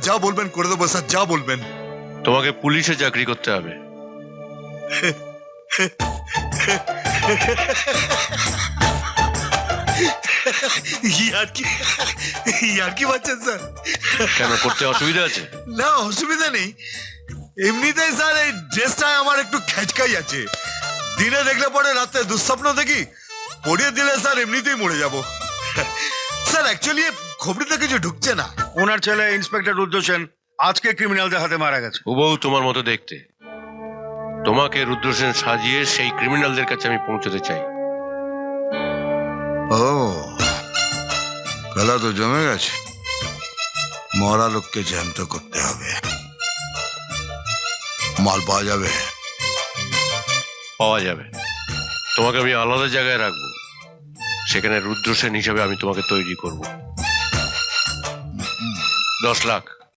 যা বলবেন করে দেবো স্যার, যা বলবেন। তোমাকে পুলিশে চাকরি করতে হবে। ইয়ার কি বাচ্চা স্যার? কেন, করতে অসুবিধা আছে? না, অসুবিধা নেই। এমনিতেই স্যার এই ড্রেসটায় আমার একটু খেচকাই আছে। দিনে দেখলে পরে রাতে দুঃস্বপ্ন দেখি, পরিয়ে দিলে স্যার এমনিতেই মরে যাব। স্যার অ্যাকচুয়ালি খবরিতে কিছু ঢুকছে না। ওনার ছেলে ইন্সপেক্টর রুদ্র সেন আজকে ক্রিমিনালদের হাতে মারা গেছে। হুবহু তোমার মতো দেখতে। তোমাকে রুদ্রসেন সাজিয়ে সেই ক্রিমিনালদের কাছে আমি পৌঁছতে চাই। ও, খেলা তো জমে গেছে। মরা লোককে জ্যান্ত করতে হবে। মাল পাওয়া যাবে? পাওয়া যাবে। তোমাকে আমি আলাদা জায়গায় রাখবো, সেখানে রুদ্রসেন হিসাবে আমি তোমাকে তৈরি করব। 10 লাখ।